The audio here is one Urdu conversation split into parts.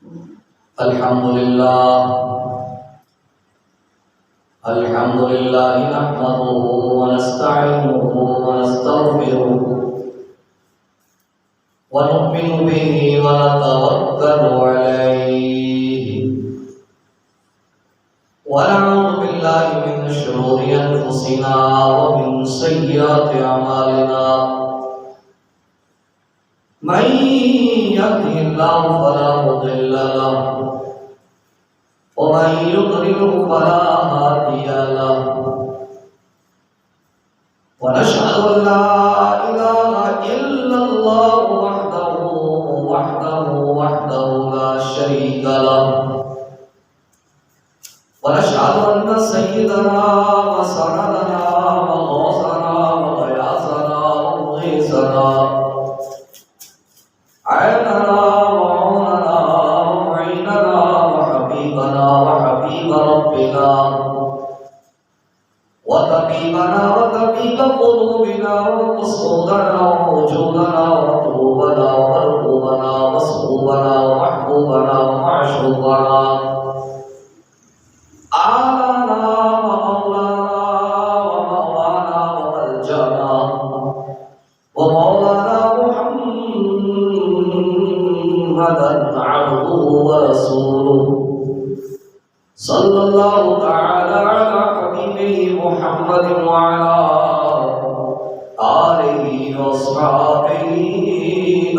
الحمد لله نحمده ونستعينه ونستغفره ونؤمن به ونتوكل عليه ونعوذ بالله من شرور أنفسنا ومن سيئات أعمالنا من يهده الله فلا مضل له ومن يضلل فلا هادي له ونشهد أن لا إله إلا الله وحده لا شريك له ونشهد أن سيدنا وسندنا وغوثنا وغياثنا ومغيثنا عيننا وعوننا ومعيننا وحبيبنا وحبيب ربنا وطبيبنا وطبيب قلوبنا ومقصودنا ووجودنا وطلوبنا ومرغوبنا ومصحوبنا ومحبوبنا ومعشوقنا آلنا ومولانا وموانا وملجأنا ومولانا محمدا عبده ورسوله صلى الله تعالى على حبيبه محمد وعلى آله وأصحابه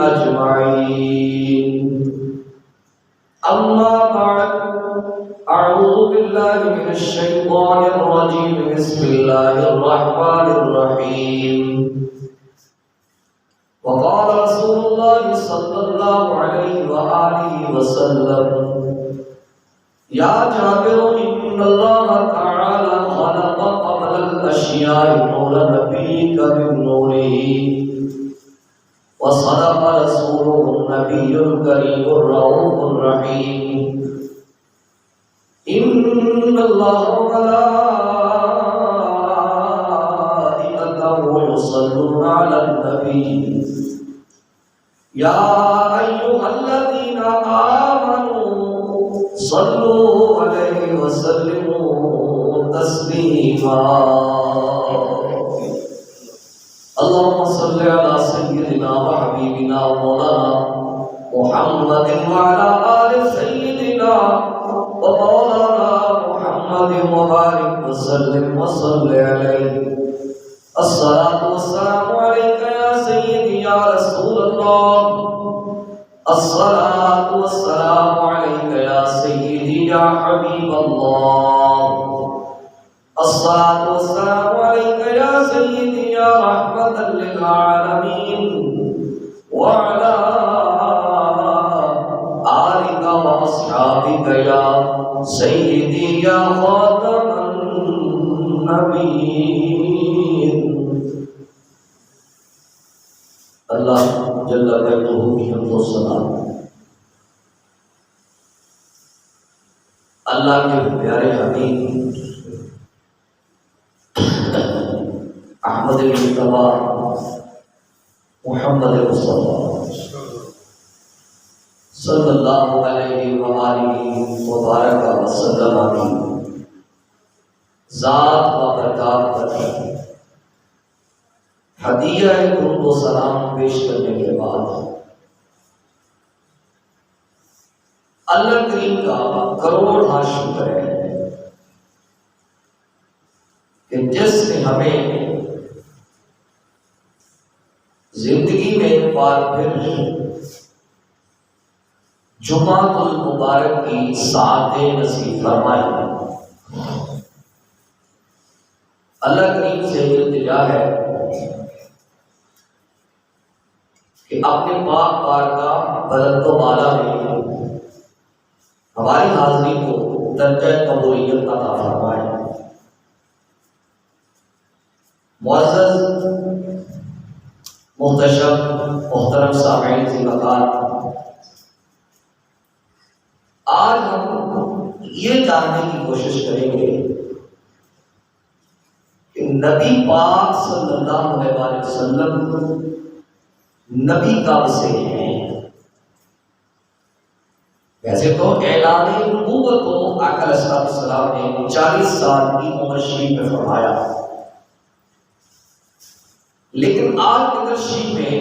أجمعين أما بعد أعوذ بالله من الشيطان الرجيم بسم الله الرحمن الرحيم وقال رسول الله صلى الله عليه وآله وسلم يا جابر إن الله تعالى خلق قبل الأشياء نور نبيك من نوره وصدق رسوله النبي الكريم الرؤوف الرحيم إن الله وملائكته يصلون على النبي يا أيها الذين آمنوا صلوا عليه وسلموا تسليما اللهم صل على سيدنا وحبيبنا ومولانا محمد وعلى آل سيدنا ومولانا محمد وبارك وسلم وصل عليه الصلاة والسلام عليك يا سيدي يا رسول الله الصلاة والسلام عليك يا سيدي يا حبيب الله الصلاة والسلام عليك يا سيدي يا رحمة للعالمين وعلى آلك وأصحابك يا سيدي يا خاتم النبيين اللہ جل جلالہ کی حمد و ثنا اللہ کے پیارے حبیب احمد مصطفیٰ محمد مصطفیٰ صلی اللہ علیہ وآلہ وبارک وسلم کی ذات و برکات پر ہدیہ درود و سلام پیش کرنے کے بعد اللہ کریم کا کروڑ شکر ہے کہ جس نے ہمیں زندگی میں ایک بار پھر جمعۃ المبارک کی ساعتیں نصیب فرمائی. اللہ کریم سے التجا ہے کہ اپنے پاک بارگاہ بلند و بالا میں ہماری حاضری کو درجہ قبولیت عطا فرمائے. معزز محتشم محترم سامعین کی مقام، آج ہم یہ جاننے کی کوشش کریں گے کہ نبی پاک صلی اللہ علیہ وسلم نبی کب سے ہیں. ویسے تو اعلان نبوت تو آقا علیہ السلام نے 40 سال کی عمر شریف میں فرمایا، لیکن آج کی تشریح میں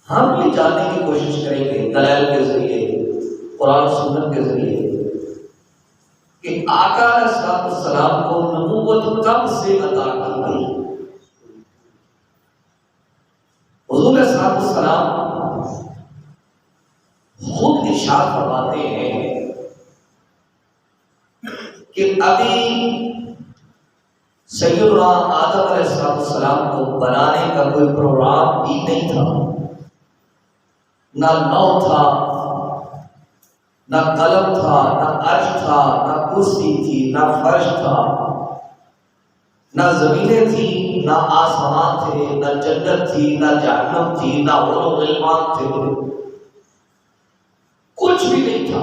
ہم یہ جاننے کی کوشش کریں گے دلائل کے ذریعے، قرآن و سنت کے ذریعے، کہ آقا علیہ السلام کو نبوت کب سے عطا کی گئی۔ حضور علیہ السلام خود ارشاد فرماتے ہیں کہ ابھی سیدنا آدم علیہ السلام کو بنانے کا کوئی پروگرام بھی نہیں تھا، نہ نو تھا، نہ قلم تھا، نہ عرش تھا، نہ کرسی تھی، نہ فرش تھا، نہ زمینیں تھی، نہ آسمان تھے، نہ جنت تھی، نہ جہنم تھی، نہ حور و غلمان تھے، کچھ بھی نہیں تھا۔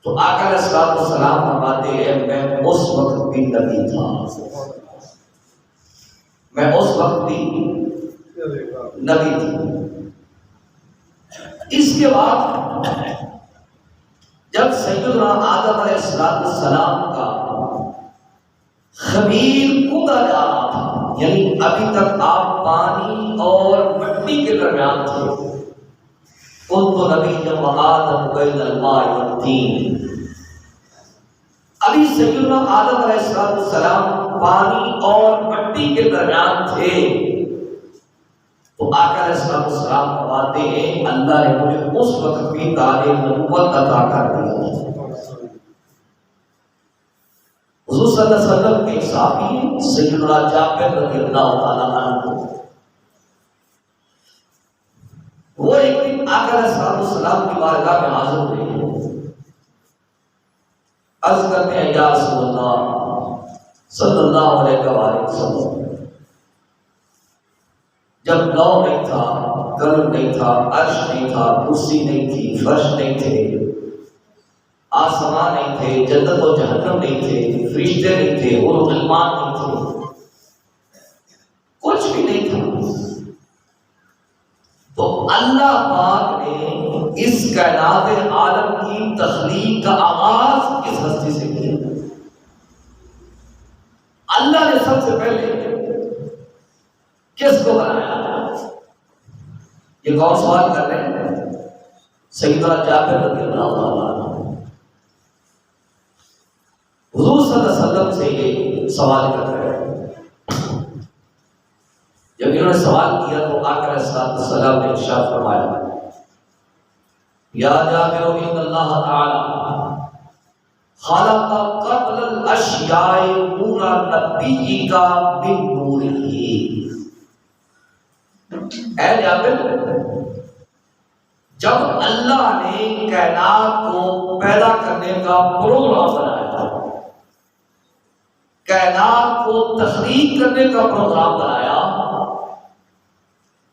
تو آقا علیہ السلام فرماتے ہیں میں اس وقت بھی نبی تھا، میں اس وقت بھی نبی تھی۔ اس کے بعد جب سیدنا آدم علیہ السلام کا خمیر کودا جا رہا تھا، یعنی ابھی تک آپ پانی اور مٹی کے درمیان تھے، کنت نبیا وآدم بین الماء والطین، ابھی سیدنا آدم علیہ السلام پانی اور مٹی کے درمیان تھے، تو آقا علیہ السلام فرماتے ہیں اللہ نے مجھے اس وقت بھی تاج نبوت عطا کر دیا۔ حضور صلی اللہ علیہ وسلم کے صحابی سیدنا جابر رضی اللہ تعالیٰ عنہ، وہ ایک دن آقا علیہ السلام کی بارگاہ میں حاضر ہوئے، عرض کرتے ہیں یا رسول اللہ صلی اللہ علیہ وآلہ وسلم، جب لو نہیں تھا، قلم نہیں تھا، عرش نہیں تھا، کرسی نہیں تھی، فرش نہیں تھے، آسمان نہیں تھے، جنت و جہنم نہیں تھے، فرشتے نہیں تھے، حور و غلمان نہیں تھے، کچھ بھی نہیں تھا، تو اللہ پاک نے اس کائنات عالم کی تخلیق کا آغاز کس ہستی سے کیا؟ اللہ نے سب سے پہلے کس کو بنایا؟ یہ کون سوال کر رہے ہیں؟ سیدنا جابر رضی اللہ عنہ حضور صلی اللہ علیہ وسلم سے یہ سوال کر رہے ہیں۔ جب انہوں نے سوال کیا تو آقا علیہ السلام نے ارشاد فرمایا یا جابر ان اللہ تعالی خلق قبل الاشیاء نور نبی کا من نورہ۔ اے جابر، جب اللہ نے کائنات کو پیدا کرنے کا پروگرام بنایا، کائنات کو تخلیق کرنے کا پروگرام بنایا،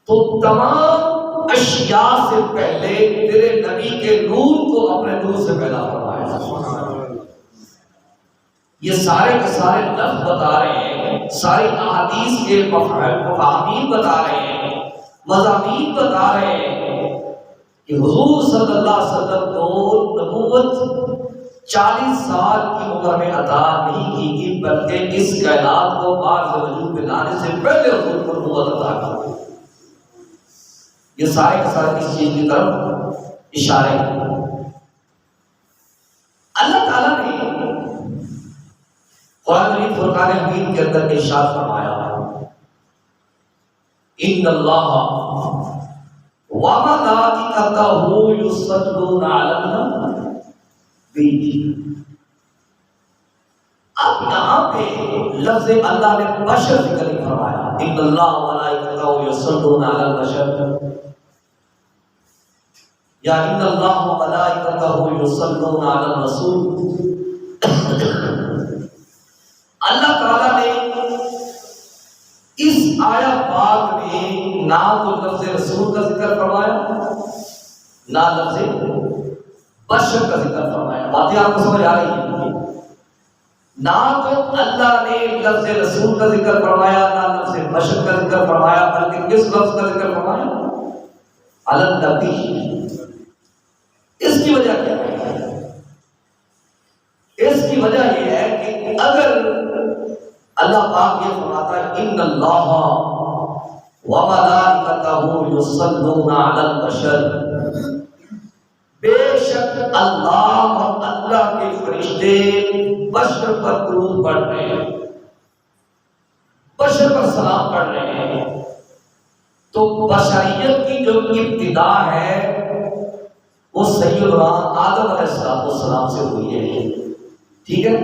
تو تمام اشیاء سے پہلے تیرے نبی کے نور کو اپنے نور سے پیدا فرمایا۔ یہ سارے کے سارے لفظ بتا رہے ہیں، ساری احادیث کے مفاہیم بتا رہے ہیں، مضامین بتا رہے ہیں کہ حضور صلی اللہ علیہ وسلم کو نبوت 40 سال کی عمر میں عطا نہیں کی گئی، بلکہ اس کائنات کو عارض وجود میں لانے سے پہلے حضور کو نبوت عطا کی۔ یہ سارے کے سارے اس چیز کی طرف اشارے ہیں۔ اللہ تعالیٰ نے قرآن مجید فرقان حمید کے اندر ارشاد فرمایا ان اللہ وملائکتہ یصلون علی النبی۔ اب یہاں پہ لفظ اللہ نے بشر ذکر نہیں فرمایا، ان اللہ وملائکتہ یصلون علی البشر، یا ان اللہ وملائکتہ یصلون علی الرسول۔ اللہ تعالیٰ نے اس آیت پاک میں نہ تو لفظ رسول کا ذکر فرمایا، نہ لفظ بشر کا ذکر فرمایا۔ باتیں آپ کو سمجھ آ رہی ہیں؟ نہ تو اللہ نے لفظ رسول کا ذکر فرمایا، نہ لفظ بشر کا ذکر فرمایا، بلکہ کس لفظ کا ذکر فرمایا؟ علی النبی، اس کی وجہ کیا ہے؟ اس کی وجہ یہ ہے کہ اگر اللہ پاک یہ فرماتا ہے ان اللہ وملائکتہ یصلون علی البشر، بے شک اللہ اور اللہ کے فرشتے بشر پر درود پڑھ رہے ہیں، بشر پر سلام پڑھ رہے ہیں. تو بشریت کی جو ابتدا ہے وہ سیدنا آدم علیہ السلام سے ہوئی ہے. ٹھیک ہے،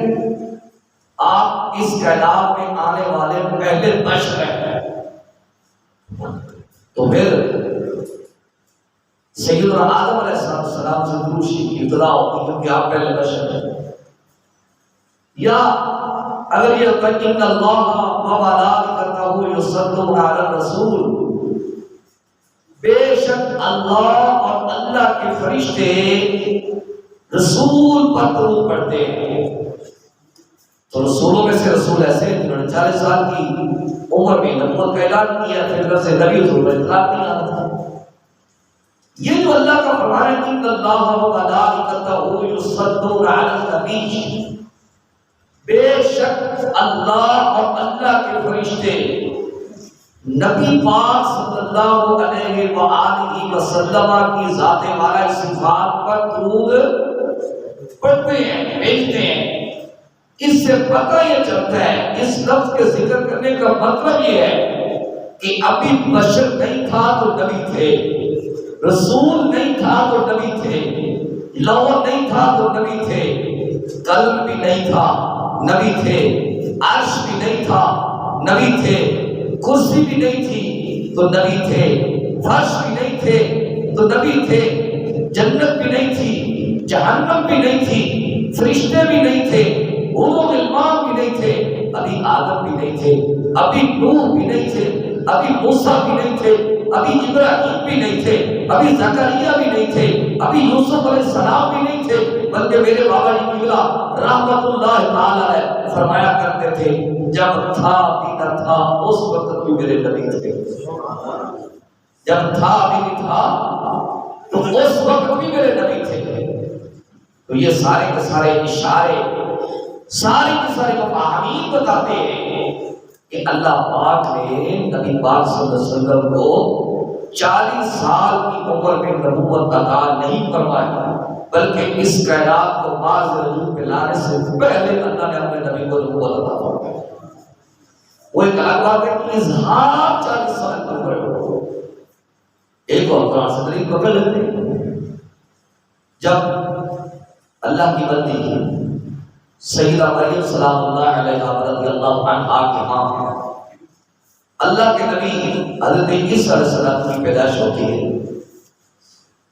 آپ اس کائنات میں آنے والے پہلے بشر ہیں. تو پھر سیدنا آدم علیہ السلام سے درود شریف کی ابتدا ہوتی ہے کیونکہ آپ پہلے بشر ہیں. یا اگر یہ ہوتا ہے ان اللہ وملائکتہ یصلون علی الرسول، بے شک اللہ اور اللہ کے فرشتے رسول پر درود پڑھتے ہیں. تو رسولوں میں سے رسول ایسے جنہوں نے 40 سال کی عمر میں نبوت کا اعلان کیا، پھر سے نبی حضور پر اطلاق نہیں آتا. یہ جو اللہ کا فرمان ہے ان اللہ وملائکتہ یصلون علی النبی، بے شک اللہ اور اللہ کے فرشتے نبی پاک صلی اللہ علیہ وآلہ وسلم کی ذات والا صفات پر درود پڑھتے ہیں، بھیجتے ہیں. اس سے پتہ یہ چلتا ہے، اس لفظ کے ذکر کرنے کا مطلب یہ ہے کہ ابھی بشر نہیں تھا تو نبی تھے، رسول نہیں تھا تو نبی تھے، لوح نہیں تھا تو نبی تھے، قلم بھی نہیں تھا نبی تھے، عرش بھی نہیں تھا نبی تھے، کرسی بھی نہیں تھی تو نبی تھے، فرش بھی نہیں تھے تو نبی تھے، جنت بھی نہیں تھی، جہنم بھی نہیں تھی، فرشتے بھی نہیں تھے، علوم علمان بھی نہیں تھے، ابھی آدم بھی نہیں تھے، ابھی نوح بھی نہیں تھے، ابھی موسیٰ بھی نہیں تھے، ابھی ابراہیم بھی نہیں تھے، ابھی زکریا بھی نہیں تھے، ابھی یوسف علیہ السلام بھی نہیں تھے. بلکہ میرے بابا جی قبلہ رحمت اللہ تعالی علیہ فرمایا کرتے تھے جب تھا بھی نہ تھا اس وقت بھی میرے نبی تھے. جب تھا بھی نہیں تھا تو اس وقت بھی میرے نبی تھے. تو یہ سارے کے سارے اشارے، سارے کے سارے مفاہیم بتاتے ہیں کہ اللہ پاک نے نبی پاک صلی اللہ علیہ وسلم کو 40 سال کی عمر میں نبوت عطا نہیں فرمائی، بلکہ اس کائنات کو باز رجوع پہ لانے سے پہلے اللہ نے اپنے نبی کو نبوت عطا فرمائی. وہ ایک الگ بات ہے کہ اظہار 40 سال کی عمر میں ایک اور قرآن سے دلیل پکڑ لیتے ہیں. جب اللہ کی بندی سیدہ مریم سلام اللہ علیہا رضی اللہ عنہا کے ماں اللہ کے نبی حضرت عیسیٰ علیہ السلام کی پیدائش ہوتی ہے.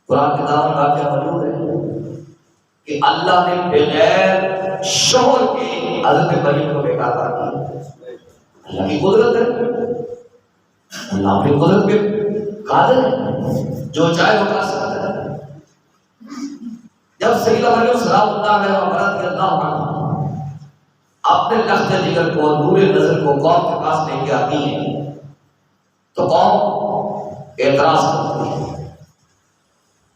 قرآن کتاب میں واقعہ موجود ہے کہ اللہ نے بغیر شوہر کے حضرت مریم کو بیٹا عطا کیا. اللہ کی قدرت ہے، اللہ اپنی قدرت پہ قادر ہے، جو چاہے وہ کر سکتا ہے. جب سیدہ مریم سلام اللہ علیہا رضی اللہ عنہا اپنے لخت جگر کو، نور نظر کو قوم کے پاس لے کے آتی ہیں تو قوم اعتراض کرتی ہے.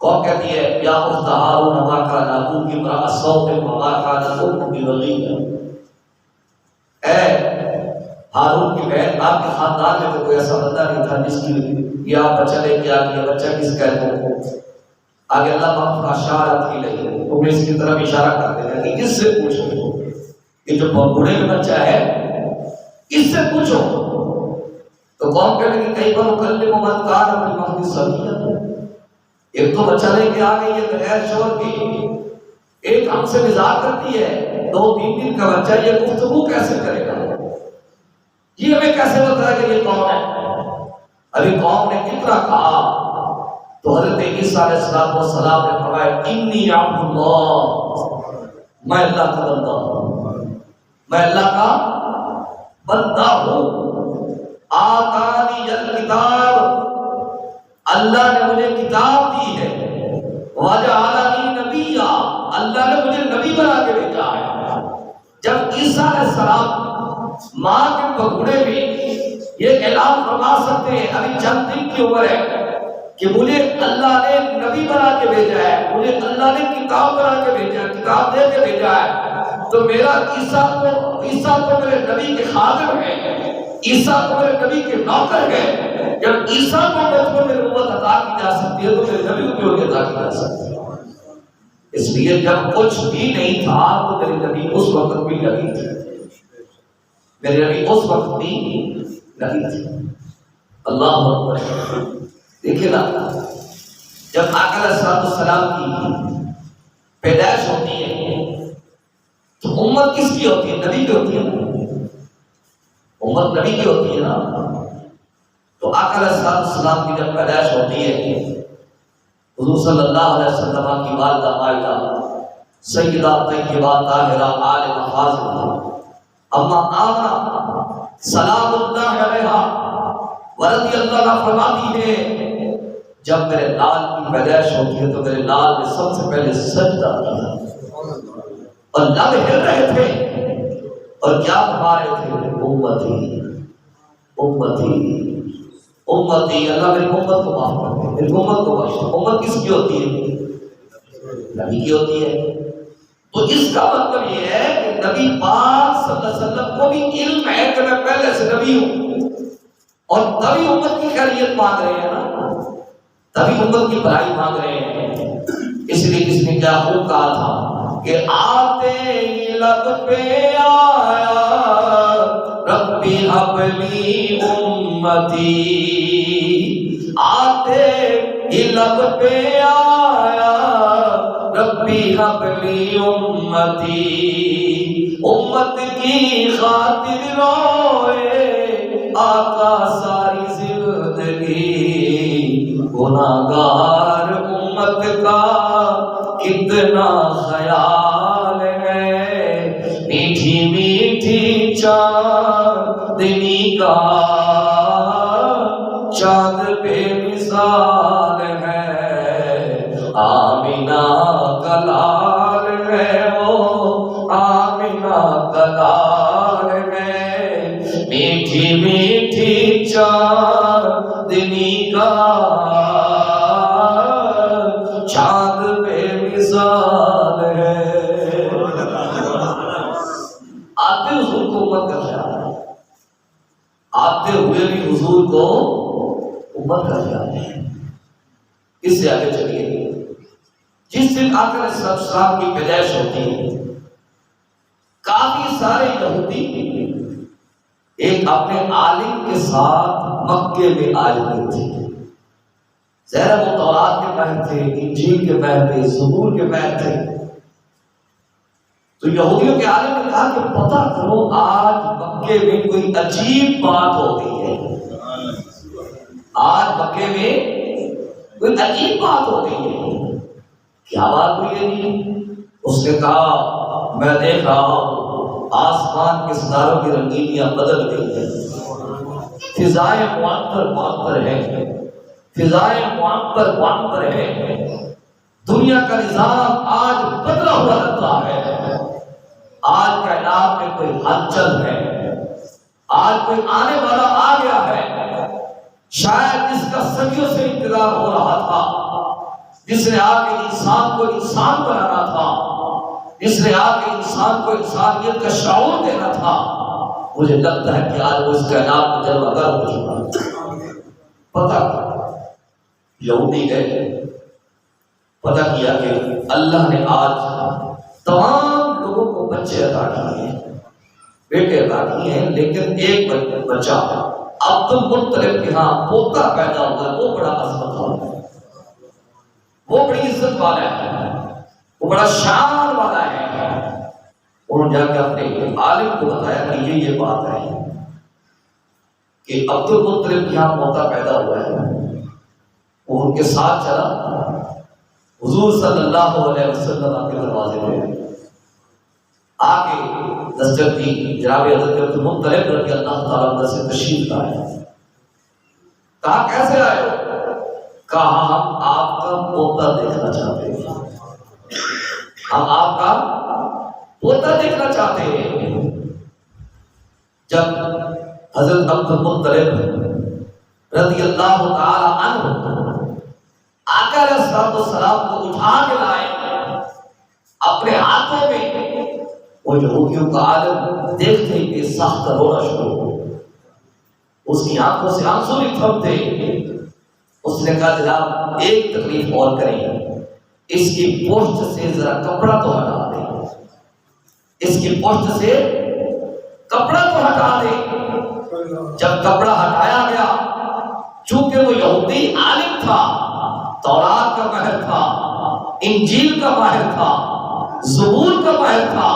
قوم کہتی ہے یا اخت ہارون ما کان ابوک امرأ سوء وما کانت امک بغیہ، اے ہارون کی بہن آپ کے خاندان میں تو کوئی ایسا بندہ نہیں تھا جس کی یہ آپ بچہ لے کے آ گیا، بچہ کس کا ہے؟ تو آگے اللہ پاک اشارت الیہ، وہ اس کی طرف اشارہ کرتے ہیں کہ کس سے پوچھو، یہ جو بوڑھے کا بچہ ہے اس سے پوچھو. تو قوم کہنے لگی کئی بار مکلم من کان بالمہد صبیا، ایک تو بچہ لے کے آ گئی ہے بغیر شوہر کی، ایک ہم سے مزاح کرتی ہے، 2-3 دن کا بچہ، یہ گفتگو کیسے کرے گا؟ یہ ہمیں کیسے بتائے گا یہ کون ہے؟ ابھی قوم نے کتنا کہا تو حضرت عیسیٰ علیہ السلام نے فرمایا انی عبد اللہ، میں اللہ کا بندہ ہوں، میں اللہ کا بندہ ہوں. آتانی الکتاب، اللہ نے مجھے کتاب دی ہے، وجعلنی نبیا، اللہ نے مجھے نبی بنا کے بھیجا ہے. جب عیسیٰ علیہ السلام ماں کے بگوڑے میں یہ اعلان فرما سکتے ہیں ابھی چند دن کی عمر ہے کہ مجھے اللہ نے نبی بنا کے بھیجا ہے، مجھے اللہ نے کتاب بنا کے بھیجا ہے، کتاب دے کے بھیجا ہے، تو میرا عیسیٰ تو میرے نبی کے خادم ہے، عیسیٰ تو میرے نبی کے نوکر ہے۔ جب عیسیٰ کو مجھ کو نبوت عطا کی جا سکتی ہے تو میرے نبی کو کیوں نہیں عطا کی جا سکتی ہے؟ اس لیے جب کچھ بھی نہیں تھا تو میرے نبی اس وقت بھی نبی تھے، میرے نبی اس وقت بھی نبی تھے۔ اللہ اکبر۔ دیکھیں نا، جب آقا علیہ السلام کی پیدائش ہوتی ہے تو امت کس کی ہوتی ہے؟ نبی کی ہوتی ہے نا، امت نبی کی ہوتی ہے نا۔ تو آقا علیہ السلام کی جب پیدائش ہوتی ہے، حضور صلی اللہ علیہ وسلم کی والدہ مائدہ سیدہ طیبہ طاہرہ عالمہ فاضلہ اما آمنہ سلام اللہ علیہا ورضی اللہ عنہ فرماتی ہے جب میرے لال کی پیدائش ہوتی ہے تو میرے لال نے سب سے پہلے سجدہ کیا اور لب ہل رہے تھے اور کیا فرما رہے تھے؟ امتی امتی امتی، اللہ میری امت کو معاف کر دے، میری امت کو بخش۔ امت کس کی ہوتی ہے؟ نبی کی ہوتی ہے۔ تو اس کا مطلب یہ ہے کہ نبی پاک صلی اللہ علیہ وسلم کو بھی علم ہے کہ میں پہلے سے نبی ہوں، اور تبھی امت کی خیریت مانگ رہے ہیں نا، تبھی امت کی بھلائی مانگ رہے ہیں۔ اس لیے کس نے کیا خوب کہا تھا کہ آتے ہی لب پہ آیا ربی حبلی امتی، آتے ہی لب پہ آیا ربی حبلی امتی، امت کی خاطر روئے آقا ساری زندگی، گناہگار امت کا کتنا خیال ہے، میٹھی میٹھی چاندنی کا چاند بے مثال ہے، آمینہ کا لال ہے وہ، آمینہ کا لال ہے، میٹھی میٹھی چاندنی کا چاند بے مثال ہے۔ آتے حضور کو امت کا خیال ہے، آتے ہوئے بھی حضور کو امت کا خیال ہے۔ اس سے آگے چلیے، جس دن آقا علیہ السلام کی پیدائش ہوتی ہے کافی سارے یہودی ایک اپنے عالم کے ساتھ مکے میں آئے ہوئے تھے۔ ظاہر وہ تورات کے ماہر تھے، انجیل کے ماہر تھے، زبور کے ماہر تھے۔ تو یہودیوں کے عالم نے کہا کہ پتہ کرو آج مکے میں کوئی عجیب بات ہو گئی ہے، آج مکے میں کوئی عجیب بات ہو گئی ہے۔ کیا بات ہوئی ہے جی؟ اس نے کہا میں دیکھ رہا ہوں آسمان کے ستاروں کی رنگینیاں بدل گئی ہیں، فضائیں معطر ہیں، فضائیں معطر ہیں، دنیا کا نظام آج بدلا ہوا لگتا ہے، آج کائنات میں کوئی ہلچل ہے، آج کوئی آنے والا آ گیا ہے، شاید جس کا صدیوں سے انتظار ہو رہا تھا، جس نے آ کے انسان کو انسان بنانا تھا، جس نے آ کے انسان کو انسانیت کا شعور دینا تھا، مجھے لگتا ہے کہ آج وہ اس کائنات میں جلوہ گر ہو چکا ہے۔ پتہ یہودی گئے، پتہ کیا کہ اللہ نے آج تمام لوگوں کو بچے عطا کیے ہیں، بیٹے عطا کیے ہیں، لیکن ایک بچہ عبد المطلب کے ہاں پوتا پیدا ہوا ہے، وہ بڑا عظمت والا ہے، وہ بڑی عزت والا ہے، وہ بڑا شان والا ہے۔ انہوں نے جا کے اپنے عالم کو بتایا کہ یہ بات ہے کہ عبد المطلب کے یہاں پوتا پیدا ہوا ہے۔ وہ ان کے ساتھ چلا، حضور صلی اللہ علیہ وسلم کے دروازے پہ آ کے دستک دی، جناب حضرت عبد المطلب رضی اللہ تعالیٰ عنہ سے تشریف لائے۔ کہا کیسے آئے ہو؟ کہا ہم آپ کا پوتا دیکھنا چاہتے ہیں، ہم آپ کا پوتا دیکھنا چاہتے ہیں۔ جب حضرت عبد المطلب رضی اللہ تعالی عنہ آقا علیہ الصلوۃ والسلام کو اٹھا کے لائے اپنے ہاتھوں میں. وہ یہودیوں کا عالم دیکھتے ہی کہ سخت رونا شروع ہو. اس کی آنکھوں سے آنسو نہیں تھمتے. اس نے کہا جناب ایک تکلیف اور کریں، اس کی پشت سے ذرا کپڑا تو ہٹا دیں، اس کی پشت سے کپڑا تو ہٹا دیں. جب کپڑا ہٹایا گیا، چونکہ وہ یہودی عالم تھا، تورات کا ماہر تھا، انجیل کا ماہر تھا، زبور کا ماہر تھا،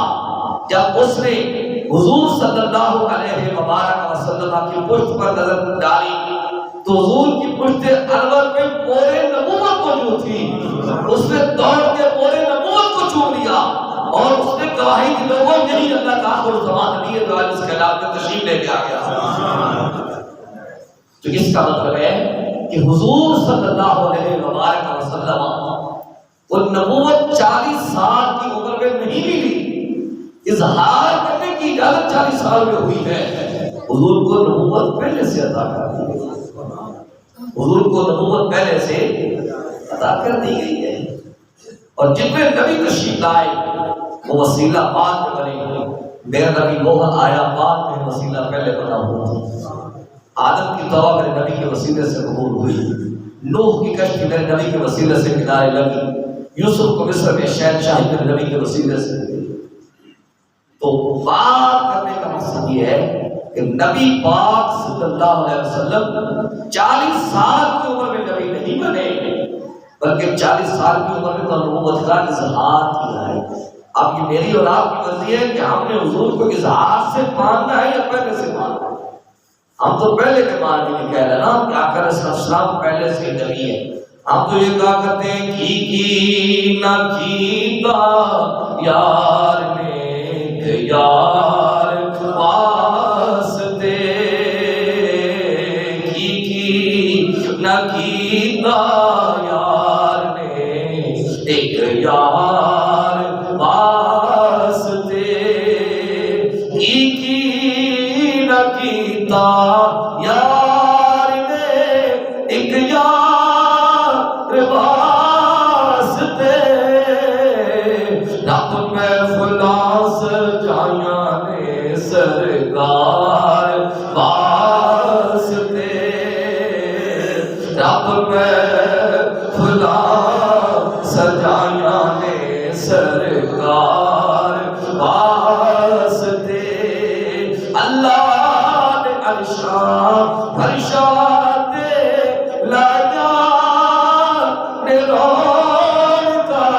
جب اس نے حضور صلی اللہ علیہ وبارک وسلم کی پشت پر نظر ڈالی تو حضور کی پشت انور پہ پورے نبوت موجود تھی. اس نے دوڑ کے پورے نبوت کو چوم لیا اور اس نے گواہی دی لوگوں یہی اللہ کا آخر الزمان نبی ہے جو آج اس خلاف میں تشریف لے کے آ گیا. تو اس کا مطلب ہے کہ حضور صلی اللہ علیہ وبارک وسلم وہ نبوت 40 سال کی عمر میں نہیں ملی، اظہار کرنے کی اجازت 40 سال میں ہوئی ہے. حضور کو نبوت پہلے سے عطا کر دی گئی، حضور کو نبوت پہلے سے عطا کر دی گئی ہے. اور جتنے نبی تشریف لائے وہ وسیلہ بعد میں بنے. میرا نبی نوح آیا بعد میں، وسیلہ پہلے بنا ہوا. آدم کی توبہ میرے نبی کے وسیلے سے قبول ہوئی، نوح کی کشتی میرے نبی کے وسیلے سے کنارے لگی، یوسف کو مصر میں شہنشاہی میرے نبی کے وسیلے سے ہوئی. تو بات کرنے کا مقصد یہ ہے کہ نبی پاک صلی اللہ علیہ وسلم 40 سال کی عمر میں نبی نہیں بنے، بلکہ 40 سال کی عمر میں تو نبوت کا اظہار کیا ہے. اب یہ میری اور آپ کی مرضی ہے کہ ہم نے حضور کو اظہار سے ماننا ہے یا پہلے سے ماننا ہے. ہم تو پہلے کے ماننے نہیں کہہ رہے نا کہ آقا علیہ السلام پہلے سے نبی ہے. ہم تو یہ کہا کرتے ہیں کی نہ کیتا یار نیک یار واسطے، کی نہ کیتا یار نیک یار واسطے، کی نہ کیتا یار نیک یار واسطے، رب میں فلاس جائیاں نے سرکار واسطے، رب میں فلاس جائیاں نے سرکار واسطے. اللہ نے عرشاں فرشاں تے لایا نرون کا،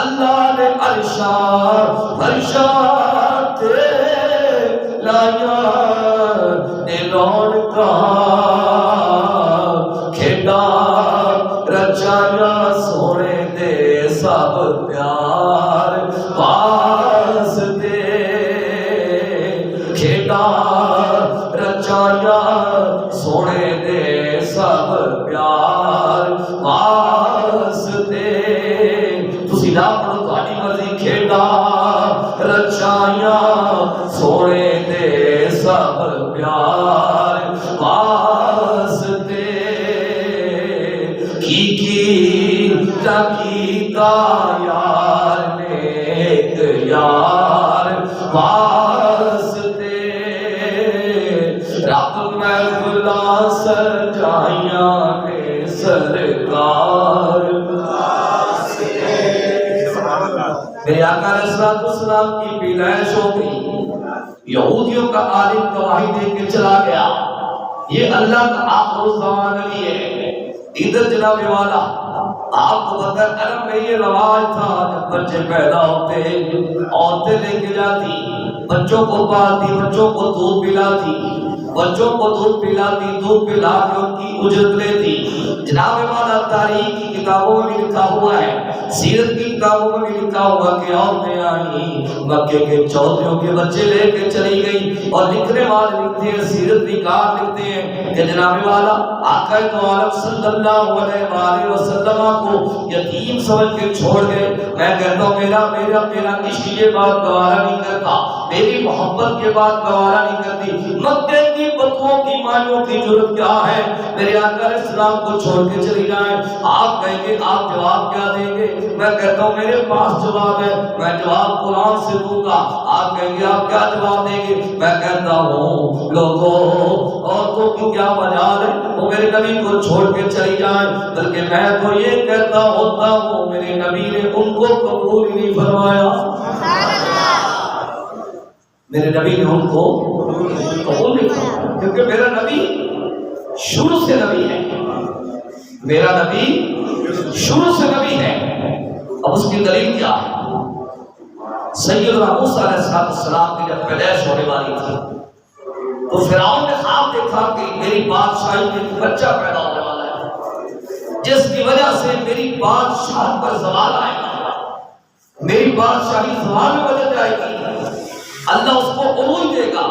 اللہ نے عرشاں فرشاں تے لایا نرون کا، کھیڈا رچایا سونے دے سب پیار واسطے، کھیڈا رچایا سونے دے سب پیار واسطے. تسی نہ پڑھو تہاڈی مرضی. کھیڈا رچایا سونے دے سب پیار واسطے، کی کیتا یار نیک یار واسطے، رب میں بلا سجائیاں نے سرکار واسطے. میرے آقا علیہ السلام کی پیدائش ہو گئی، یہودیوں کا عالم گواہی دے کے چلا گیا. یہ اللہ کا آخر الزمان نبی ہے. ادھر جناب والا آپ کو پتہ ہے عرب میں یہ رواج تھا جب بچے پیدا ہوتے عورتیں لے کے جاتی، بچوں کو پالتی، بچوں کو دودھ پلاتی، بچوں کو دودھ پلاتی، دودھ پلا کے ان کی اجرت لیتی. جناب والا تاریخ کی کتابوں میں بھی لکھا ہوا ہے، سیرت کی کتابوں میں بھی لکھا ہوا کہ عورتیں آئیں مکے کے چودھریوں کے بچے لے کے چلی گئی. اور لکھنے والے لکھتے ہیں، سیرت نگار لکھتے ہیں کہ جناب والا آقا تو عالم صلی اللہ علیہ وآلہ وسلم کو یتیم سمجھ کے چھوڑ گئے. میں کہتا ہوں میرا عشق یہ بات گوارا نہیں کرتا. میری محبت کے بعد گوارا نہیں کرتی، مکے کی بتوں کی مائیوں کی جرت کیا ہے میرے آقا علیہ السلام کو چھوڑ کے چلی جائیں؟ آپ کہیں گے آپ جواب کیا دیں گے؟ میں کہتا ہوں میرے پاس جواب ہے، میں جواب قرآن سے دوں گا۔ آپ کہیں گے آپ کیا جواب دیں گے؟ میں کہتا ہوں لوگوں عورتوں کی کیا مجال ہے، وہ میرے نبی کو چھوڑ کے چلی جائیں، بلکہ میں تو یہ کہتا ہوتا ہوں میرے نبی نے ان کو قبول ہی نہیں فرمایا۔ میرے نبی نے ان کو قبول نہیں فرمایا، کیونکہ میرا نبی شروع سے نبی ہے، میرا نبی شروع سے نبی ہے۔ اب اس کی دلیل کیا ہے؟ سیدنا موسیٰ علیہ السلام کی جب پیدائش ہونے والی تھی تو فرعون نے خواب دیکھا کہ میری بادشاہی میں ایک بچہ پیدا ہونے والا ہے، جس کی وجہ سے میری بادشاہت پر زوال آئے گا، میری بادشاہی زوال میں بدل جائے گی، اللہ اس کو عروج دے گا۔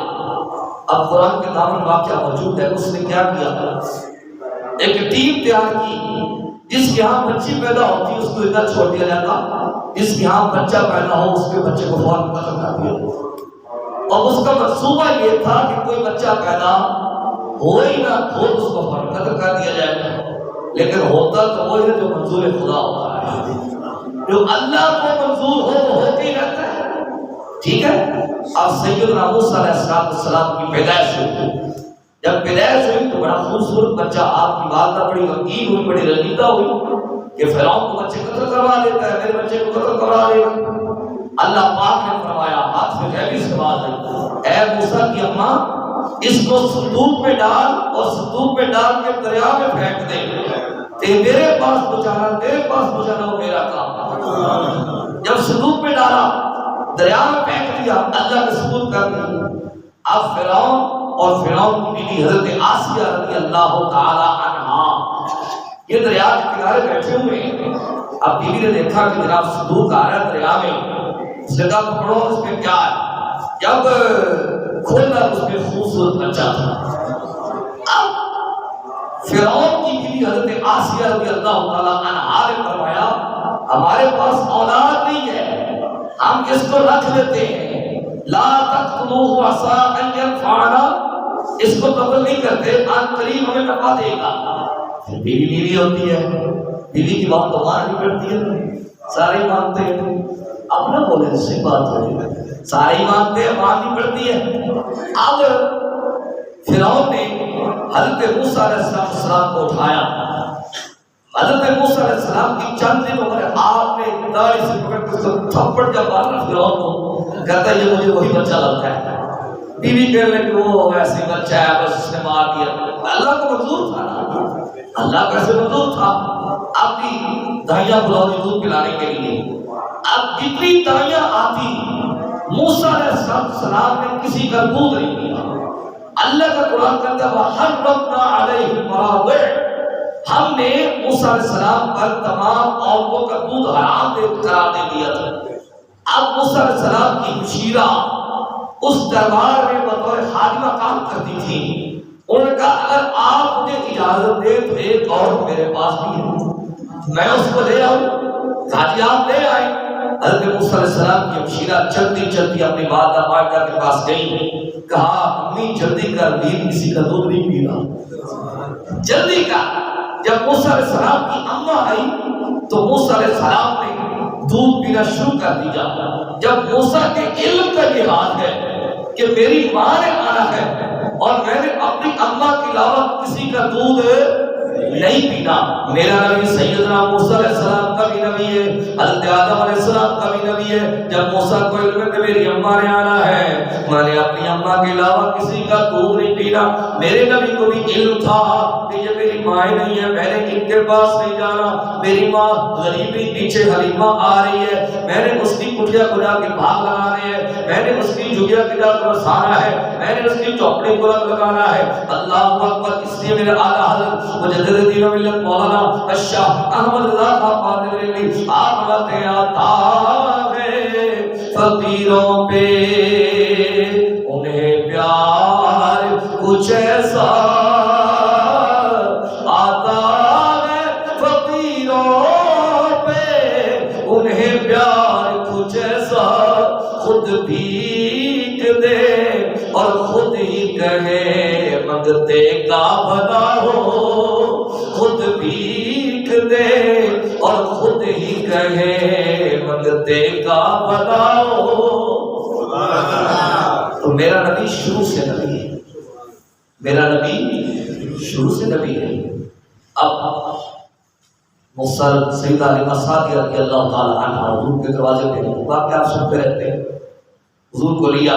اب قرآن کے دامن واقعہ موجود ہے، اس نے کیا کیا؟ ایک ٹیم تیار کی، جس کے ہاں بچی پیدا ہوتی اس کو ادھر چھوڑ دیا جاتا، جس کے ہاں بچہ پیدا ہو اس کے بچے کو فوراً قتل کر دیا۔ اور اس کا منصوبہ یہ تھا کہ کوئی بچہ پیدا ہو ہی نہ ہو اس کو فوراً قتل کر دیا جائے، لیکن ہوتا تو وہ ہے جو منظور خدا ہوتا ہے، جو اللہ کو منظور ہو وہ ہو کے رہتا ہے۔ ٹھیک ہے، اب سیدنا موسیٰ علیہ السلام کی پیدائش ہوئی۔ جب پیدائش ہوئی تو بڑا خوبصورت بچہ، آپ کی والدہ بڑی حکیم ہوئی، بڑی رنجیدہ ہوئی کہ فرعون کو بچے قتل کروا دیتا ہے، میرے بچے کو قتل کروا دے گا۔ اللہ پاک نے فرمایا، ہاتھ میں غیبی سے بات ہے، اے موسیٰ کی اماں اس کو صندوق میں ڈال اور صندوق میں ڈال کے دریا میں پھینک دے، کہ میرے پاس پہنچانا تیرے پاس پہنچانا وہ میرا کام۔ جب صندوق میں ڈالا دریا میں پھینک دیا، اللہ نے ثبوت کر دیا۔ اب فرعون اور فرعون کی بیوی حضرت آسیہ رضی اللہ تعالی عنہا یہ دریا کے کنارے بیٹھے ہوئے ہیں۔ اب بیوی نے دیکھا کہ جناب صندوق آ رہا ہے دریا میں، اس نے کہا پکڑو اس میں کیا ہے۔ جب کھولا اس میں خوبصورت بچہ تھا۔ اب فرعون کی بیوی حضرت آسیہ رضی اللہ تعالی عنہا نے فرمایا ہمارے پاس اولاد نہیں ہے، ہم اس کو رکھ لیتے ہیں، لا تقتلوه عسى ان ينفعنا، اس کو قتل نہیں کرتے، ان قریب ہمیں نفع دے گا۔ بیوی بیوی ہوتی ہے، بیوی کی بات تو ماننی پڑتی ہے، سارے مانتے ہیں، اب نہ بولے صحیح بات ہے، سارے مانتے ہیں، ماننی پڑتی ہے۔ اب فرعون نے حضرت موسیٰ علیہ السلام کو اٹھایا، حضرت موسیٰ علیہ السلام کی چند دن عمر، آپ نے داڑھی سے پکڑ کے اس کو تھپڑ جب مارا فرعون کو، کہتا ہے یہ مجھے وہی بچہ لگتا ہے۔ بیوی کہنے لگی وہ ایسے بچہ ہے بس اس نے مار دیا، اللہ کو منظور تھا نا، اللہ کو ایسے منظور تھا۔ اپنی دائیاں بلاؤ دودھ پلانے کے لیے، اب جتنی دائیاں آتی موسیٰ علیہ السلام نے کسی کا دودھ نہیں پیا۔ اللہ کا قرآن کہتا ہے وَحَرَّمْنَا عَلَيْهِ الْمَرَاضِعَ، ہم نے موسیٰ علیہ السلام پر تمام عورتوں کا دودھ حرام قرار دے دیا تھا۔ اب موسیٰ علیہ السلام کی مشیرہ اس دربار میں بطور خادمہ کام کرتی تھی، انہوں نے کہا اگر آپ مجھے اجازت دیں تو ایک عورت میرے پاس بھی ہے، میں اس کو لے آؤں۔ کہا جی آپ لے آئیں۔ حضرت موسیٰ علیہ السلام کی مشیرہ چلتی چلتی اپنی والدہ ماجدہ کے پاس گئی، کہا امی جلدی کر، ویر کسی کا دودھ نہیں پی رہا، جلدی کر۔ جب موسیٰ علیہ السلام کی اماں آئی تو موسیٰ علیہ السلام نے دودھ پینا شروع کر دیا۔ جب موسیٰ کے علم کا یہ حال ہے کہ میری ماں نے آنا ہے اور میں نے اپنی اماں کے علاوہ کسی کا دودھ نہیں پینا، میرا نبی سیدنا موسیٰ علیہ السلام کا بھی نبی ہے، حضرت آدم علیہ السلام کا بھی نبی ہے۔ جب موسیٰ کو علم ہے کہ میری اماں نے آنا ہے، میں نے اپنی اماں کے علاوہ کسی کا دودھ نہیں پینا، میرے نبی کو بھی علم تھا کہ یہ میری ماں نہیں ہے، میں نے ان کے پاس نہیں جانا، میری ماں غریبی پیچھے حلیمہ آ رہی ہے، میں نے اس کی کٹیا کو جا کے بھاگ لگانے ہے، میں نے اس کی جھگیا کی جا کے رسانا ہے، میں نے اس کی چوپڑی کو لگانا ہے۔ اللہ اکبر، اس لیے میرے اعلیٰ حضرت مجدد دین و ملت مولانا الشاہ احمد رضا خان قادری آپ بتاتے آتا ہے فقیروں پہ انہیں پیار کچھ ایسا آتا ہے، فقیروں پہ انہیں پیار کچھ ایسا خود بھی کہے منگتے کا بھلا ہو، خود بھیک دے اور خود ہی کہے منگتے کا بھلا ہو۔ تو میرا نبی شروع سے نبی ہے، میرا نبی شروع سے نبی ہے۔ اب مفسر سیدہ حلیمہ سعدیہ رضی اللہ تعالی عنہ حضور کے دروازے پہ واقعہ آپ سنتے رہتے ہیں، حضور کو لیا،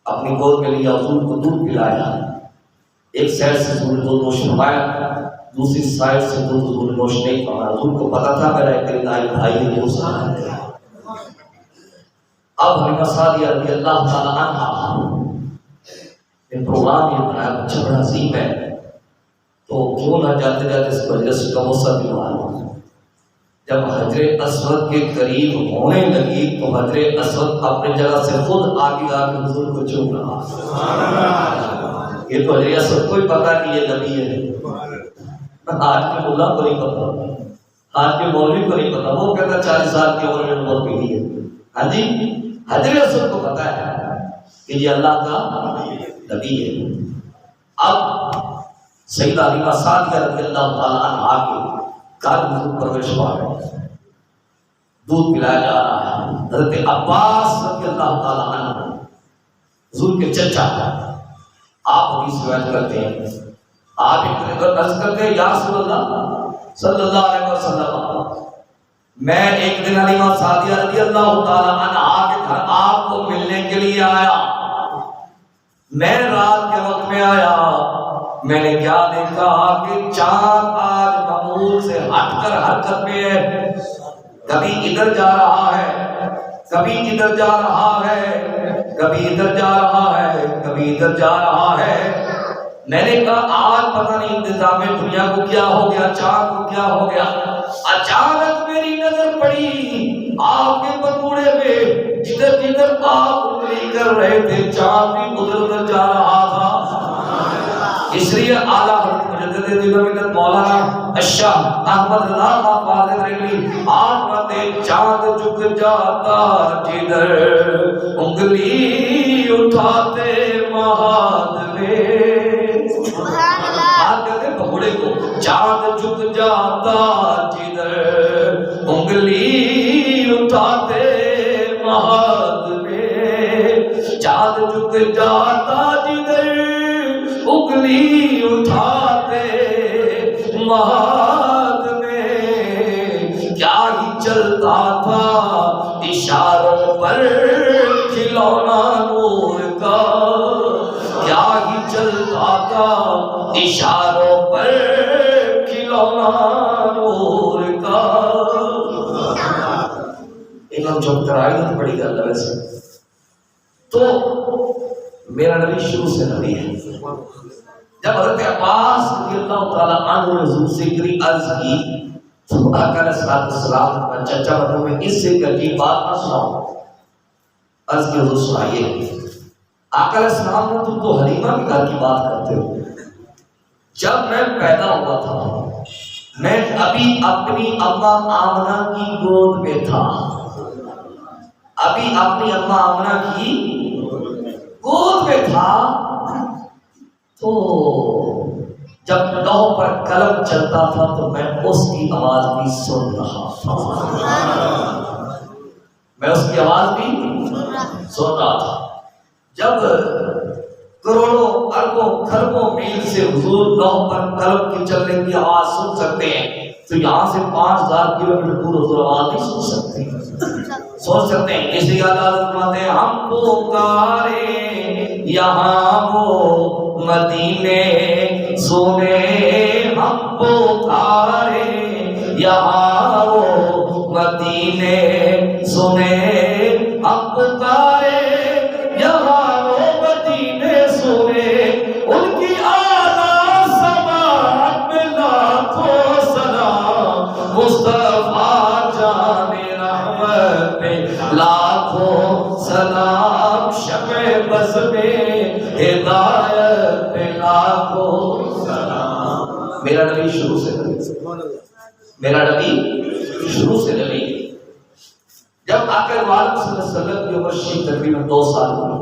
اپنی گود میں لیا، حضور کو دودھ پلایا، ایک سائڈ سے حضور نے دودھ نوش فرمایا، دوسری سائڈ سے دودھ حضور نے نوش نہیں فرمایا۔ حضور کو پتا تھا میرا ایک ردائی بھائی ہے جو اس آنے گیا۔ اب حلیمہ سعدیہ رضی اللہ تعالی عنہ نے پروگرام یہ بنایا، بچہ بڑا عظیم ہے، تو کیوں نہ جاتے جاتے اس کو حجر کا موسیٰ دلوا لو۔ جب حجر اسود کے قریب ہونے لگی تو حجر اسود اپنی جگہ سے خود آگے آگے حضور کو چوم رہا۔ یہ تو حجر اسود کو ہی پتا کہ یہ نبی ہے، آج کے ملا کو نہیں پتا، آج کے مولوی کو نہیں پتا، وہ کہتا 40 سال کی عمر میں نبوت ملی ہے۔ ہاں جی، حجر اسود کو پتا ہے کہ یہ اللہ کا نبی ہے۔ اب سیدہ حلیمہ سعدیہ رضی اللہ تعالی عنہا کے گھر حضور پرویش پا گئے، دودھ پلایا جا رہا ہے۔ حضرت عباس رضی اللہ تعالی عنہ حضور کے چچا، آپ حدیث روایت کرتے ہیں، آپ ایک عرض کرتے ہیں یا رسول اللہ صلی اللہ علیہ وسلم، میں ایک دن حلیمہ سعدیہ رضی اللہ تعالی عنہا کے گھر آپ کو ملنے کے لیے آیا، میں رات کے وقت میں آیا، میں نے کیا دیکھا کہ چاند آج معمول سے ہٹ کر حرکت میں ہے، کبھی ادھر جا رہا ہے، کبھی ادھر جا رہا ہے، کبھی ادھر جا رہا ہے، کبھی ادھر جا رہا ہے۔ میں نے کہا آج پتہ نہیں انتظام دنیا کو کیا ہو گیا، چاند کو کیا ہو گیا۔ اچانک میری نظر پڑی آپ کے بطوڑے میں، جدھر جدھر آپ انگلی کر رہے تھے چاند بھی ادھر ادھر جا رہا تھا۔ اس لیے اعلیٰ حضرت مجدد دین مولانا الشاہ احمد رضا خان فاضل ریلی آپ کہتے چاند جھک جاتا جدھر انگلی اٹھاتے مہادوے، آپ کہتے بھگوڑے کو چاند جھک جاتا جدھر انگلی اٹھاتے مہادوے، چاند جھک جاتا جدھر انگلی اٹھاتے مہاد میں، کیا ہی چلتا تھا اشاروں پر کھلونا نور کا، کیا ہی چلتا تھا اشاروں پر کھلونا نور کا۔ امام جو ترائیت پڑی گا اللہ ویسے تو میرا نبی شروع سے نبی ہے۔ جب حضرت عباس رضی اللہ تعالیٰ عنہ نے حضور سے اتنی عرض کی تو آقا علیہ السلام کا چچا بنو میں اس سے عجیب بات نہ سناؤ، عرض کی حضور سنائیے۔ آقا علیہ السلام نے تم تو حلیمہ کے گھر کی بات کرتے ہو، جب میں پیدا ہوا تھا میں ابھی اپنی اماں آمنہ کی گود میں تھا، ابھی اپنی اماں آمنہ کی گود میں تھا، تو جب لوح پر قلم چلتا تھا تو میں اس کی آواز بھی سن رہا تھا، میں اس کی آواز بھی سن رہا تھا۔ جب کروڑوں اربوں خربوں میل سے حضور لوح پر قلم کی چلنے کی آواز سن سکتے ہیں تو یہاں سے 5000 کلومیٹر دور حضور آواز نہیں سن سکتے ہیں۔ اس لیے اللہ فرماتے ہیں ہم پکارے یہاں وہ مدینے سونے، ہم پکارے یہاں وہ مدینے سونے، ہم پکارے یہاں وہ مدینے سونے، ان کی اعلیٰ سماعت میں لاکھوں سلام، مصطفیٰ جان رحمت پہ لاکھوں سلام، شمع بز میں ہدایت پہ لاکھوں سلام۔ میرا نبی شروع سے نبی، میرا نبی شروع سے نبی۔ جب آقا والد صلی اللہ علیہ وسلم کی عمر شریف تقریباً 2 سال ہوئی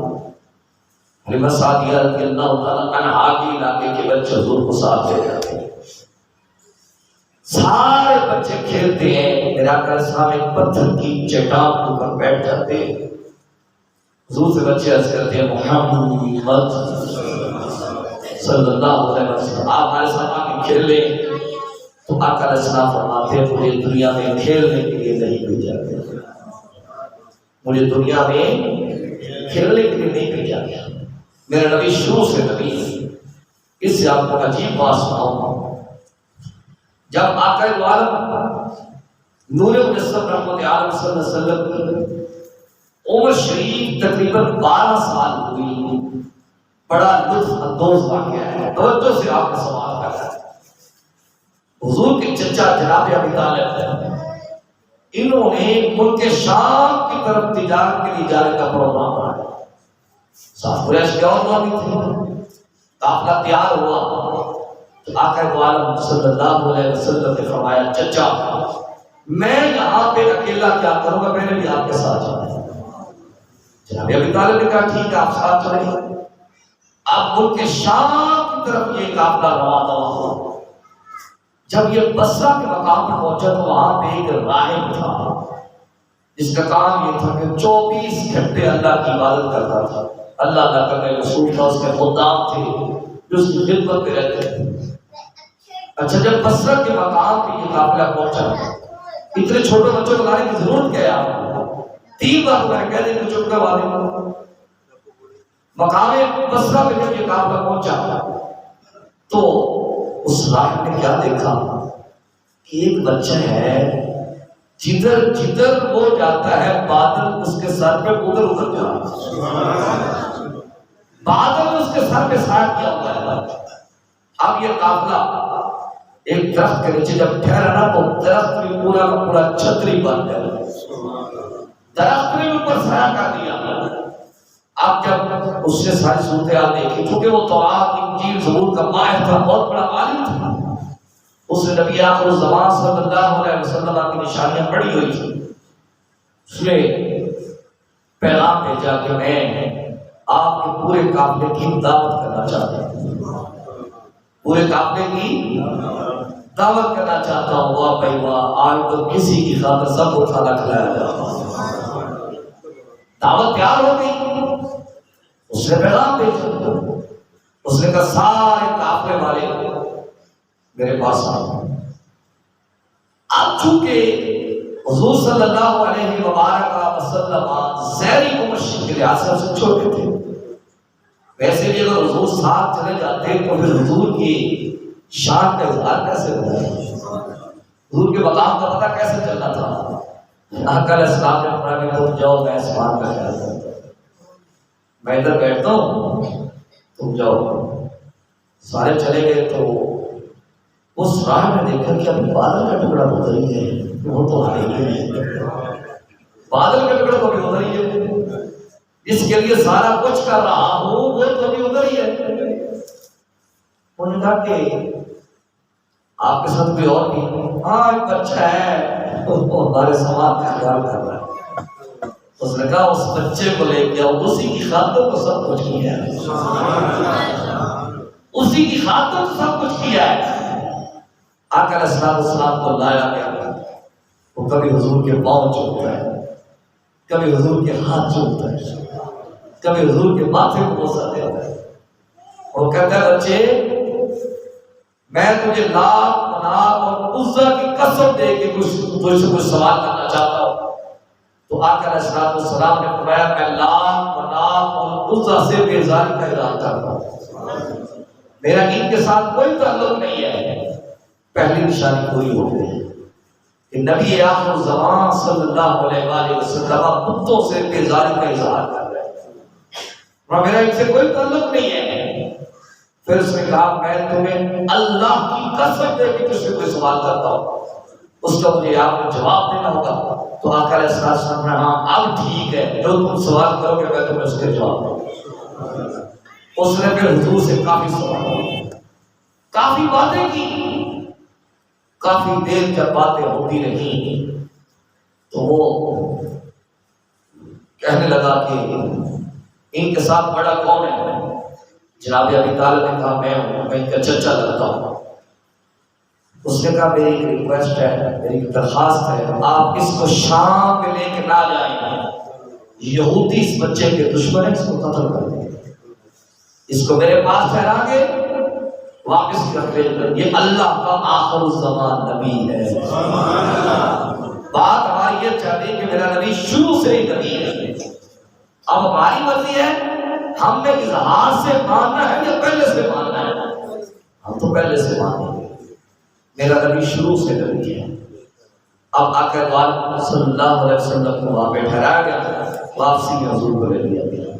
حلیمہ سعدیہ رضی اللہ تعالیٰ عنہا کے علاقے کے بچے حضور کو ساتھ لے جاتے ہیں، سارے بچے کھیلتے ہیں، میرا آقا صاحب ایک پتھر کی چٹان کے اوپر بیٹھ جاتے ہیں، حضور سے بچے عرض کرتے ہیں محمد صلی اللہ علیہ وسلم آپ ہمارے ساتھ آ کے کھیل لیں، تو آقا علیہ السلام فرماتے ہیں مجھے دنیا میں کھیلنے کے لیے نہیں بھیجا گیا، مجھے دنیا میں کھیلنے کے لیے نہیں بھیجا گیا، میرا نبی شروع سے نبی ہے۔ اس سے آپ کو عجیب بات سناؤں، جب آقا دو عالم نور مجسم رحمت عالم صلی اللہ علیہ وسلم کی عمر شریف تقریباً 12 سال ہوئی، بڑا لطف اندوز واقعہ ہے، توجہ سے آپ نے سوال کرا ہے۔ حضور کے چچا جناب ابی طالب انہوں نے ملک شام کی طرف تجارت کے لیے جانے کا پروگرام بنایا، صاحب قریش کے اور لوگ تھے، قافلہ تیار ہوا تو آقا دو عالم صلی اللہ علیہ وسلم نے فرمایا چچا میں یہاں پہ اکیلا کیا کروں گا، میں نے بھی آپ کے ساتھ جانا ہے۔ جناب ابی طالب نے کہا ٹھیک ہے آپ ساتھ چلیں۔ اب ملک شام کی طرف یہ قافلہ روانہ ہوا، جب یہ بصرہ کے مقام پر پہنچا تو وہاں پہ ایک راہب تھا جس کا کام یہ تھا کہ 24 گھنٹے اللہ کی عبادت کرتا تھا، اللہ کا کرنے رسول تھا، اس کے خدام تھے جو اس کی خدمت میں رہتے تھے۔ اچھا جب بصرہ کے مقام پہ یہ قافلہ پہنچا، اتنے چھوٹے بچوں کو لانے کی ضرورت کیا ہے آپ کو؟ 3 بار میں نے کہہ دیں کہ چپ کروا دیں۔ مقام بصرہ پہ جب یہ قافلہ پہنچا تو اس راہب نے کیا دیکھا کہ ایک بچہ ہے، جدھر جدھر وہ جاتا ہے بادل اس کے سر پہ ادھر ادھر جا رہا ہے، بادل اس کے سر پہ سائڈ کیا ہوا ہے۔ اب یہ قافلہ ایک درخت کے نیچے جب ٹھہرا نا تو درخت بھی پورا کا پورا چھتری بن گیا، درخت نے اوپر سایہ کر دیا۔ اب جب اس نے ساری صورتحال دیکھی، چونکہ وہ تورات انجیل زبور کا ماہر تھا، بہت بڑا عالم تھا، اس نے نبی آخر الزمان صلی اللہ علیہ وسلم کی نشانیاں پڑھی ہوئی تھی، اس نے پیغام بھیجا کہ میں آپ کے پورے قافلے کی دعوت کرنا چاہتا ہوں، پورے قافلے کی دعوت کرنا چاہتا ہوں۔ واہ بھائی واہ، آج تو کسی کی خاطر سب کو کھانا کھلایا جاتا، دعوت تیار ہو گئی۔ اس نے پیغام بھیجا، اس نے کہا سارے قافلے والے میرے پاس آئے۔ اب چونکہ حضور صلی اللہ علیہ وسلم ظاہری عمر کے لحاظ سے سب سے چھوٹے تھے، ویسے بھی اگر حضور ساتھ چلے جاتے تو پھر حضور کی شان کا اظہار کیسے ہوتا ہے، حضور کے مقام کا پتہ کیسے چلنا تھا۔ آقا علیہ السلام نے فرمایا کہ تم جاؤ، میں آسمان کا خیال کرتا ہوں، میں ادھر بیٹھتا ہوں، تم جاؤ۔ سارے چلے گئے تو اس راہ میں دیکھا کہ ابھی بادل کا ٹکڑا ادھر ہی ہے، وہ تو آئے ہی نہیں، بادل کا ٹکڑا تو بھی ادھر ہی ہے، جس کے لیے سارا کچھ کر رہا ہوں وہ تو بھی ادھر ہی ہے۔ انہوں نے کہا کہ آپ کے ساتھ کوئی اور بھی؟ ہاں ایک بچہ ہے وہ ہمارے سماج کا خیال کر رہا ہے۔ اس نے کہا اس بچے کو لے کے آؤ، اسی کی خاطر تو سب کچھ کیا ہے، اسی کی خاطر تو سب کچھ کیا ہے۔ آقا علیہ السلام کو لایا گیا، وہ کبھی حضور کے پاؤں چومتا ہے، کبھی حضور کے ہاتھ چومتا ہے، کبھی حضور کے ماتھے کو بوسہ دیتا ہے، اور کہتا ہے بچے میں تجھے لات منات اور عزا کی قسم دے کے تجھ سے کچھ سوال کرنا چاہتا ہوں۔ تو آقا علیہ السلام نے فرمایا میں لات منات اور عزا سے بیزاری کا اعلان کرتا ہوں، میرا ان کے ساتھ کوئی تعلق نہیں ہے۔ پہلی نشانی پوری ہو گئی کہ نبی آخر الزمان صلی اللہ علیہ وسلم کتوں سے بیزاری کا اظہار کر رہے ہیں، اور میرا ان سے کوئی تعلق نہیں ہے۔ پھر اس نے کہا میں تمہیں اللہ کی قسم دے کے تجھ سے کوئی سوال کرتا ہوں، اس کا مجھے آپ کو جواب دینا ہوگا۔ تو آقا علیہ السلام نے ہاں اب ٹھیک ہے، جو تم سوال کرو گے میں تمہیں اس کے جواب دوں گا۔ اس نے پھر حضور سے کافی سوال کیا، کافی باتیں کی، کافی دیر جب باتیں ہوتی رہی تو وہ کہنے لگا کہ ان کے ساتھ بڑا کون ہے؟ جناب ابی طالب نے کہا میں ہوں، میں ان کا چچا لگتا ہوں۔ اس نے کہا میری ایک ریکویسٹ ہے، میری ایک درخواست ہے، آپ اس کو شام میں لے کے نہ جائیں، یہودی اس بچے کے دشمن ہیں، اس کو قتل کر دیں، اس کو میرے پاس ٹھہرا کے واپس کر دیں، یہ اللہ کا آخر الزمان نبی ہے۔ بات ہماری یہ چاہتی ہے کہ میرا نبی شروع سے ہی نبی ہے، اب ہماری مرضی ہے ہم نے اظہار سے ماننا ہے یا پہلے سے ماننا ہے؟ ہم تو پہلے سے مانیں گے، میرا نبی شروع سے نبی ہے۔ اب آقا دوالب صلی اللہ علیہ وسلم کو وہاں پہ ٹھہرایا گیا، واپسی میں حضور کو لے لیا گیا۔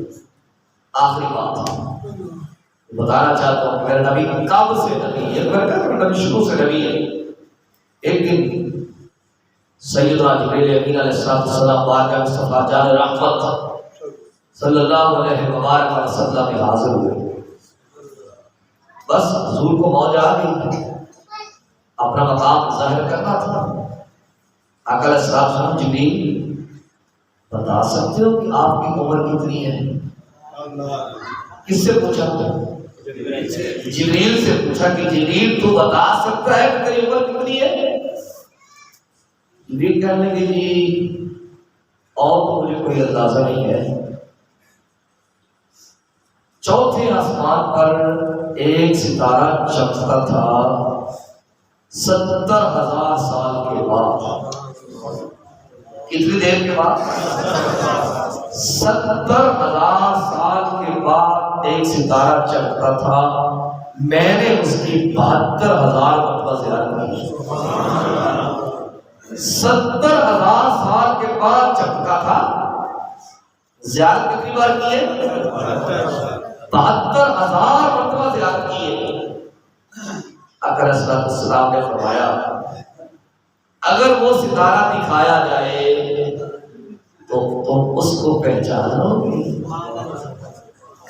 آخری بات بتانا چاہتا ہوں کہ میرا نبی کب سے نبی ہے؟ میرا نبی شروع سے نبی ہے۔ ایک دن سیدنا جبریل امین علیہ السلام بارگاہ مصطفیٰ جان رحمت صلی اللہ علیہ وبارک وسلم میں حاضر ہوئے، بس حضور کو موج آ گئی، اپنا مقام ظاہر کرنا تھا۔ آقا علیہ السلام جبریل بتا سکتے ہو کہ آپ کی عمر کتنی ہے؟ کس سے پوچھا؟ جبریل سے پوچھا کہ جبریل تو بتا سکتا ہے کہ تیری عمر کتنی ہے؟ جبریل کہنے لگے جی اور تو مجھے کوئی اندازہ نہیں ہے۔ چوتھے آسمان پر ایک ستارہ چمکتا تھا 70,000 سال کے بعد۔ کتنی دیر کے بعد؟ 70,000 سال کے بعد ایک ستارہ چمکتا تھا، میں نے اس کی 72,000 مرتبہ زیارت کی۔ 70,000 سال کے بعد چمکا تھا، زیارت کتنی بار کی ہے؟ 72,000 مرتبہ زیارت کی ہے۔ آقا علیہ السلام نے فرمایا اگر وہ ستارہ دکھایا جائے تو تم اس کو پہچان لو گے؟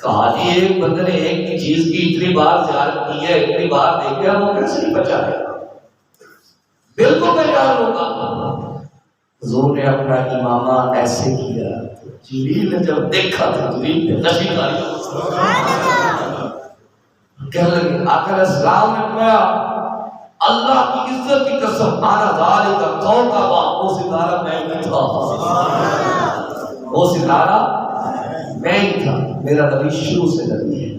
کہا جی ایک بندے نے ایک کی چیز کی اتنی بار زیارت کی ہے، اتنی بار دیکھا، وہ کیسے نہیں پہچانے گا؟ بالکل پہچان ہوگا۔ حضور نے اپنا امامہ ایسے کیا، جبریل نے جب دیکھا تو جبریل نے نشی کاری کہنے لگے۔ آقا علیہ السلام نے فرمایا اللہ کی عزت کی قسم انا ذالک کوكب، وہ ستارہ میں ہی تھا، وہ ستارہ میں ہی تھا۔ میرا نبی شروع سے نبی ہے،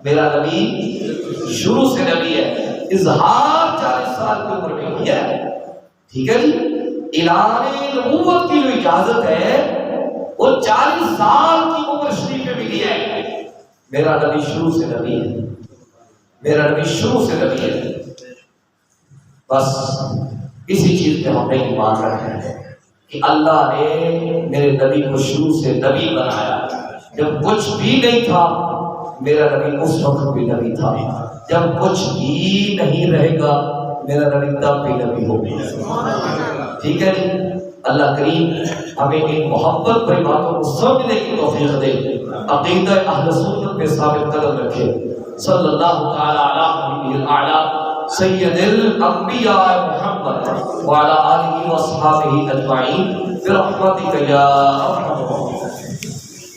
میرا نبی شروع سے نبی ہے۔ اظہار 40 سال کی عمر میں کیا ہے، ٹھیک ہے جی۔ اعلان نبوت کی جو اجازت ہے وہ 40 سال کی عمر شریف میں ملی ہے۔ میرا نبی شروع سے نبی ہے، میرا نبی شروع سے نبی ہے۔ بس اسی چیز پہ ہم نے ایمان رکھنا ہے کہ اللہ نے میرے نبی کو شروع سے نبی بنایا۔ جب کچھ بھی نہیں تھا میرا نبی اس وقت بھی نبی تھا، جب کچھ بھی نہیں رہے گا میرا نبی تب بھی نبی ہوگا، ٹھیک ہے جی۔ اللہ کریم ہمیں ان محبت بھری باتوں کو سمجھنے کی توفیق دے، عقیدہ اہل سنت پہ ثابت قدم رکھے۔ صلی اللہ تعالی علی نبی الاعلی سید الانبیاء محمد وعلی آلہ واصحابہ اجمعین برحمتک یا ارحم الراحمین۔